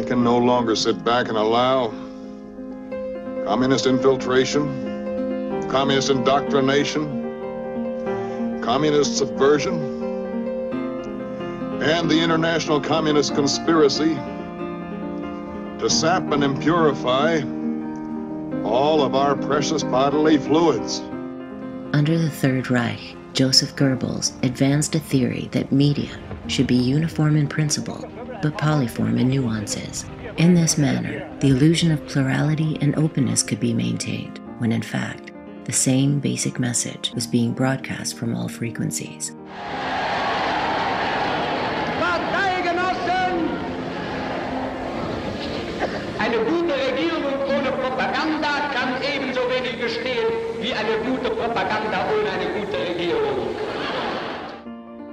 I can no longer sit back and allow communist infiltration, communist indoctrination, communist subversion, and the international communist conspiracy to sap and impurify all of our precious bodily fluids. Under the Third Reich, Joseph Goebbels advanced a theory that media should be uniform in principle, but polyform in nuances. In this manner, the illusion of plurality and openness could be maintained, when in fact, the same basic message was being broadcast from all frequencies. Parteigenossen! Eine gute Regierung ohne Propaganda kann ebenso wenig bestehen wie eine gute Propaganda ohne eine gute Regierung.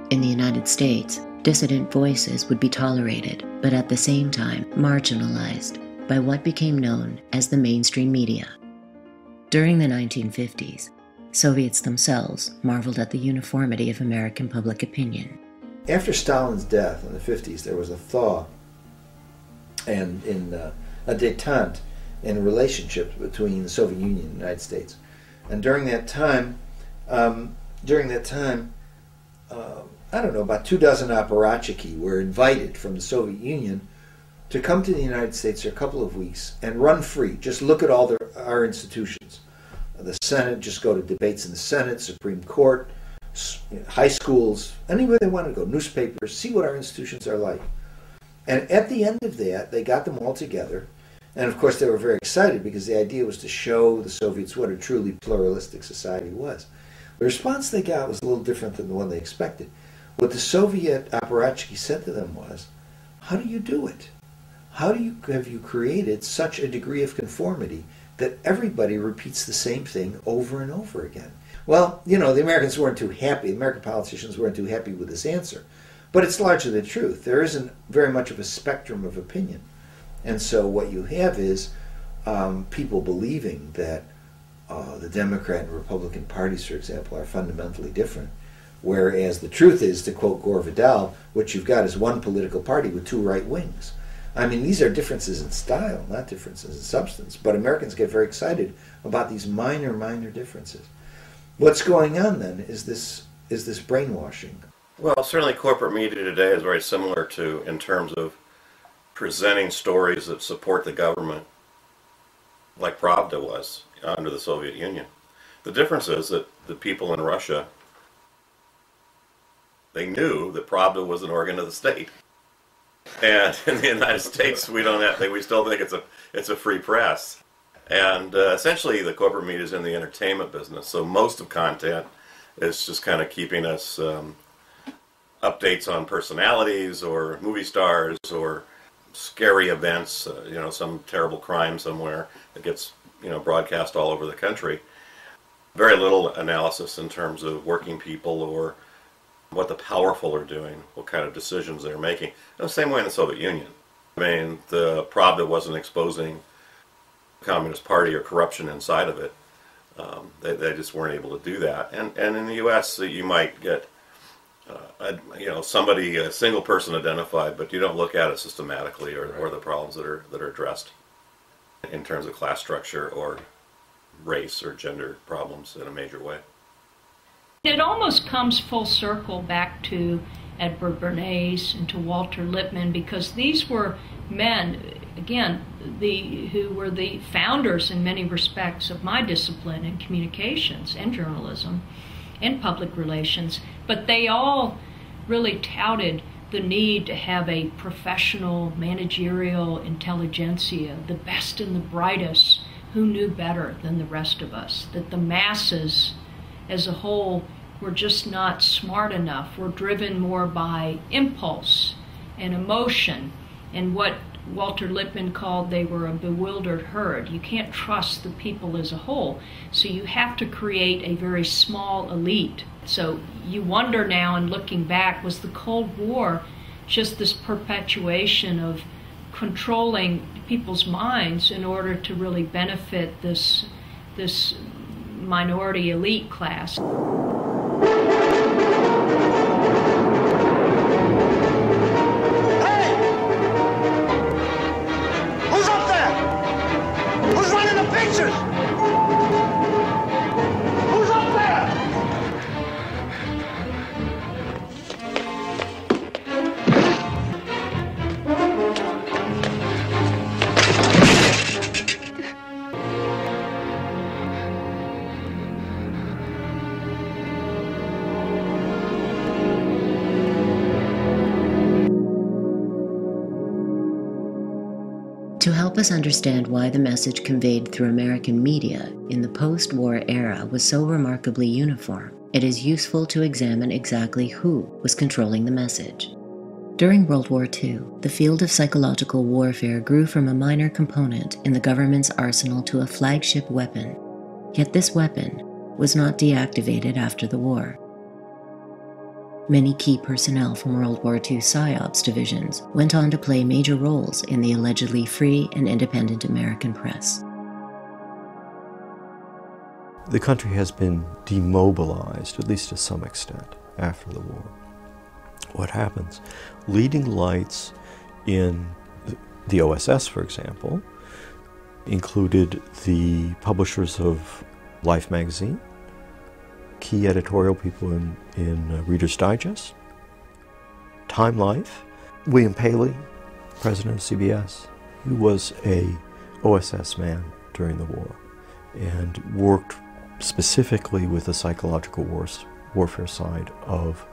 In the United States, dissident voices would be tolerated, but at the same time marginalized by what became known as the mainstream media. During the 1950s, Soviets themselves marveled at the uniformity of American public opinion. After Stalin's death in the 50s, there was a thaw and a détente in relationships between the Soviet Union and the United States. And during that time, I don't know, about 24 apparatchiki were invited from the Soviet Union to come to the United States for a couple of weeks and run free. Just look at all our institutions. The Senate, just go to debates in the Senate, Supreme Court, high schools, anywhere they want to go, newspapers, see what our institutions are like. And at the end of that, they got them all together. And of course, they were very excited because the idea was to show the Soviets what a truly pluralistic society was. The response they got was a little different than the one they expected. What the Soviet apparatchiki said to them was, how do you do it? How have you created such a degree of conformity that everybody repeats the same thing over and over again? Well, you know, the Americans weren't too happy, the American politicians weren't too happy with this answer. But it's largely the truth. There isn't very much of a spectrum of opinion. And so what you have is people believing that the Democrat and Republican parties, for example, are fundamentally different. Whereas the truth is, to quote Gore Vidal, what you've got is one political party with two right wings. I mean, these are differences in style, not differences in substance. But Americans get very excited about these minor differences. What's going on then is this brainwashing. Well, certainly corporate media today is very similar to, in terms of presenting stories that support the government, like Pravda was under the Soviet Union. The difference is that the people in Russia, they knew that Pravda was an organ of the state. And in the United States, we still think it's a free press. And essentially, the corporate media is in the entertainment business, so most of content is just kind of keeping us updates on personalities or movie stars or scary events, some terrible crime somewhere that gets broadcast all over the country. Very little analysis in terms of working people or what the powerful are doing, what kind of decisions they're making. The same way in the Soviet Union. I mean, the Pravda wasn't exposing the Communist Party or corruption inside of it. They just weren't able to do that. And in the U.S., you might get somebody, a single person identified, but you don't look at it systematically or the problems that are addressed in terms of class structure or race or gender problems in a major way. It almost comes full circle back to Edward Bernays and to Walter Lippmann, because these were men, again, who were the founders in many respects of my discipline in communications and journalism and public relations, but they all really touted the need to have a professional managerial intelligentsia, the best and the brightest, who knew better than the rest of us, that the masses as a whole were just not smart enough, were driven more by impulse and emotion, and what Walter Lippmann called they were a bewildered herd. You can't trust the people as a whole, so you have to create a very small elite. So you wonder now, in looking back, was the Cold War just this perpetuation of controlling people's minds in order to really benefit this minority elite class? To help us understand why the message conveyed through American media in the post-war era was so remarkably uniform, it is useful to examine exactly who was controlling the message. During World War II, the field of psychological warfare grew from a minor component in the government's arsenal to a flagship weapon. Yet this weapon was not deactivated after the war. Many key personnel from World War II PSYOPs divisions went on to play major roles in the allegedly free and independent American press. The country has been demobilized, at least to some extent, after the war. What happens? Leading lights in the OSS, for example, included the publishers of Life magazine, key editorial people in Reader's Digest, Time Life, William Paley, president of CBS, who was a OSS man during the war and worked specifically with the psychological warfare side of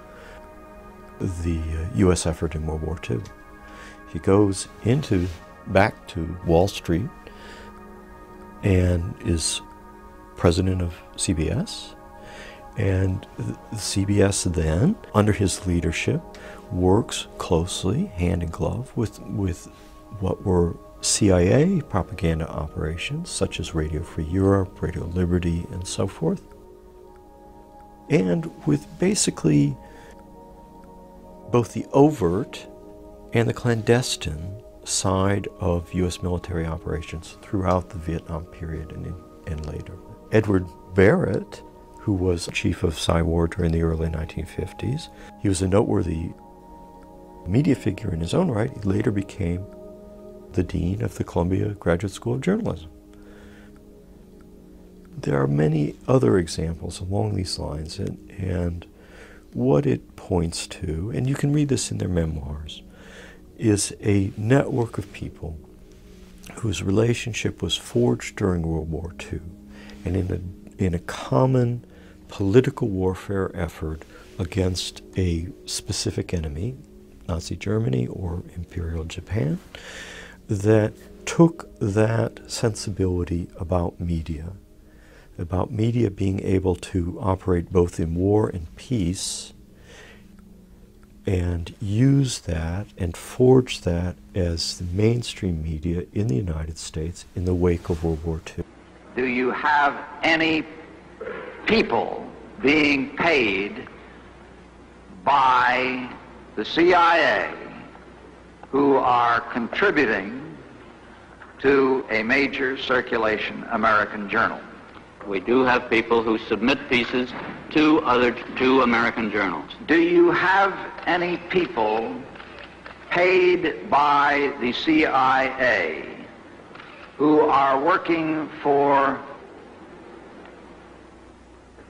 the U.S. effort in World War II. He goes back to Wall Street and is president of CBS. And CBS then, under his leadership, works closely, hand in glove, with what were CIA propaganda operations, such as Radio Free Europe, Radio Liberty, and so forth. And with basically both the overt and the clandestine side of U.S. military operations throughout the Vietnam period and later. Edward Barrett, who was chief of Psy-War during the early 1950s. He was a noteworthy media figure in his own right. He later became the dean of the Columbia Graduate School of Journalism. There are many other examples along these lines, and what it points to, and you can read this in their memoirs, is a network of people whose relationship was forged during World War II, and in a common political warfare effort against a specific enemy, Nazi Germany or Imperial Japan, that took that sensibility about media being able to operate both in war and peace, and use that and forge that as the mainstream media in the United States in the wake of World War II. Do you have any people being paid by the CIA who are contributing to a major circulation American journal? We do have people who submit pieces to American journals. Do you have any people paid by the CIA who are working for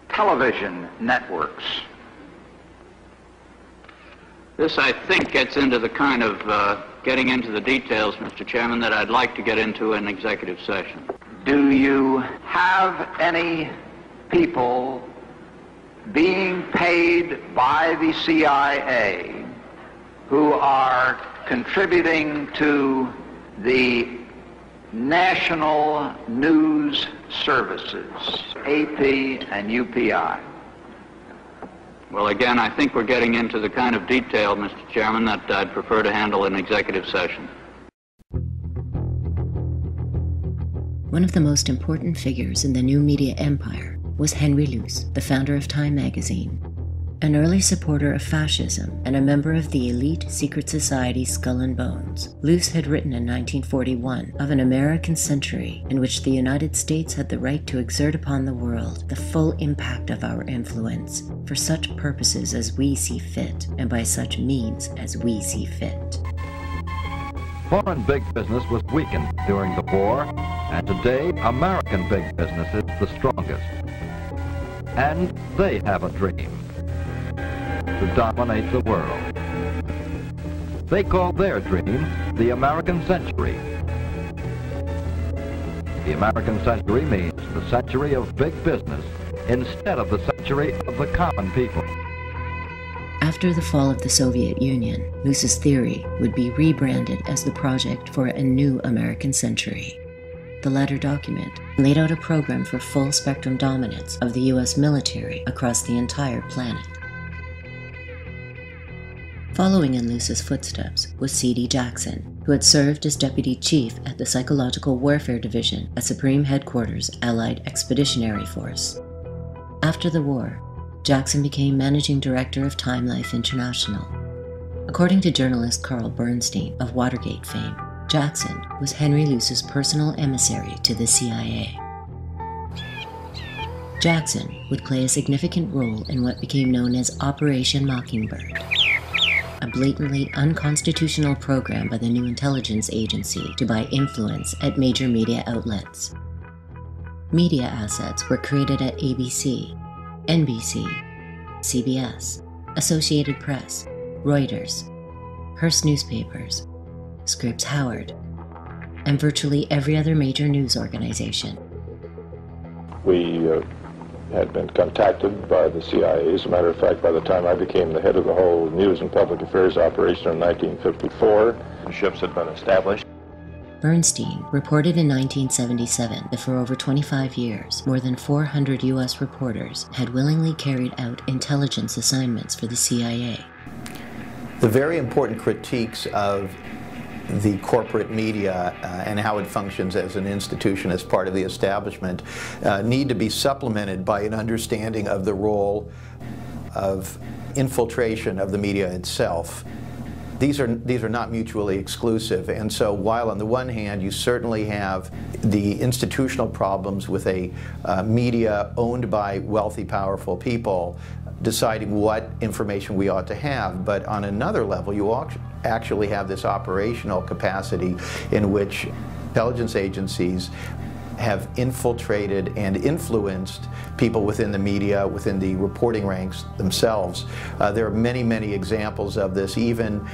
television networks? This, I think, gets into the kind of getting into the details, Mr. Chairman, that I'd like to get into in executive session. Do you have any people being paid by the CIA who are contributing to the national news services, AP and UPI? Well, again, I think we're getting into the kind of detail, Mr. Chairman, that I'd prefer to handle in executive session. One of the most important figures in the new media empire was Henry Luce, the founder of Time magazine. An early supporter of fascism and a member of the elite secret society Skull and Bones, Luce had written in 1941 of an American century in which the United States had the right to exert upon the world the full impact of our influence for such purposes as we see fit and by such means as we see fit. Foreign big business was weakened during the war, and today American big business is the strongest. And they have a dream: to dominate the world. They call their dream the American century. The American century means the century of big business instead of the century of the common people. After the fall of the Soviet Union, Luce's theory would be rebranded as the Project for a New American Century. The latter document laid out a program for full-spectrum dominance of the U.S. military across the entire planet. Following in Luce's footsteps was C.D. Jackson, who had served as Deputy Chief at the Psychological Warfare Division at Supreme Headquarters Allied Expeditionary Force. After the war, Jackson became Managing Director of Time Life International. According to journalist Carl Bernstein of Watergate fame, Jackson was Henry Luce's personal emissary to the CIA. Jackson would play a significant role in what became known as Operation Mockingbird, a blatantly unconstitutional program by the new intelligence agency to buy influence at major media outlets. Media assets were created at ABC, NBC, CBS, Associated Press, Reuters, Hearst Newspapers, Scripps Howard, and virtually every other major news organization. We had been contacted by the CIA. As a matter of fact, by the time I became the head of the whole News and Public Affairs operation in 1954, ships had been established. Bernstein reported in 1977 that for over 25 years, more than 400 U.S. reporters had willingly carried out intelligence assignments for the CIA. The very important critiques of the corporate media and how it functions as an institution, as part of the establishment, need to be supplemented by an understanding of the role of infiltration of the media itself. These are not mutually exclusive, and so while on the one hand you certainly have the institutional problems with a media owned by wealthy, powerful people deciding what information we ought to have, but on another level you actually have this operational capacity in which intelligence agencies have infiltrated and influenced people within the media, within the reporting ranks themselves. There are many, many examples of this. Even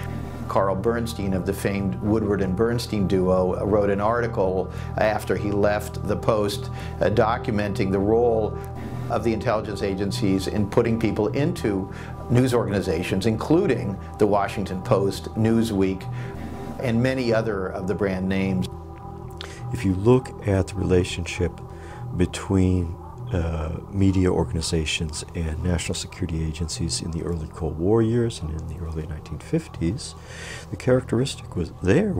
Carl Bernstein of the famed Woodward and Bernstein duo wrote an article after he left the Post documenting the role of the intelligence agencies in putting people into news organizations, including the Washington Post, Newsweek, and many other of the brand names. If you look at the relationship between media organizations and national security agencies in the early Cold War years and in the early 1950s, the characteristic was there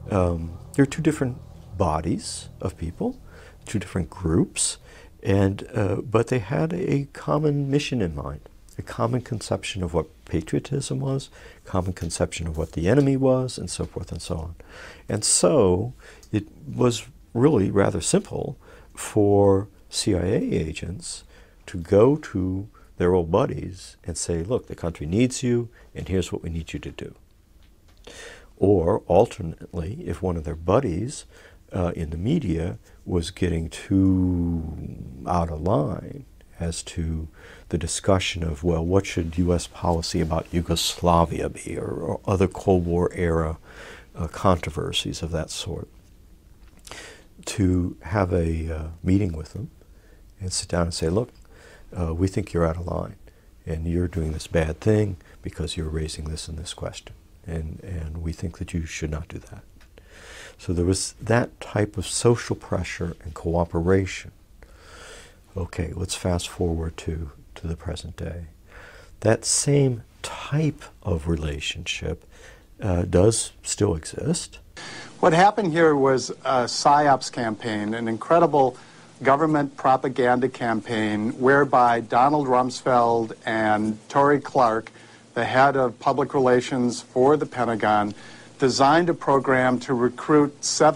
are two different bodies of people, two different groups, and but they had a common mission in mind, a common conception of what patriotism was, common conception of what the enemy was, and so forth and so on. And so it was really rather simple for CIA agents to go to their old buddies and say, look, the country needs you, and here's what we need you to do. Or alternately, if one of their buddies in the media was getting too out of line as to the discussion of, well, what should U.S. policy about Yugoslavia be, or other Cold War era controversies of that sort, to have a meeting with them and sit down and say, look, we think you're out of line, and you're doing this bad thing because you're raising this and this question, and we think that you should not do that. So there was that type of social pressure and cooperation. Okay, let's fast forward to the present day. That same type of relationship does still exist. What happened here was a PSYOPs campaign, an incredible government propaganda campaign whereby Donald Rumsfeld and Tory Clark, the head of public relations for the Pentagon, designed a program to recruit 7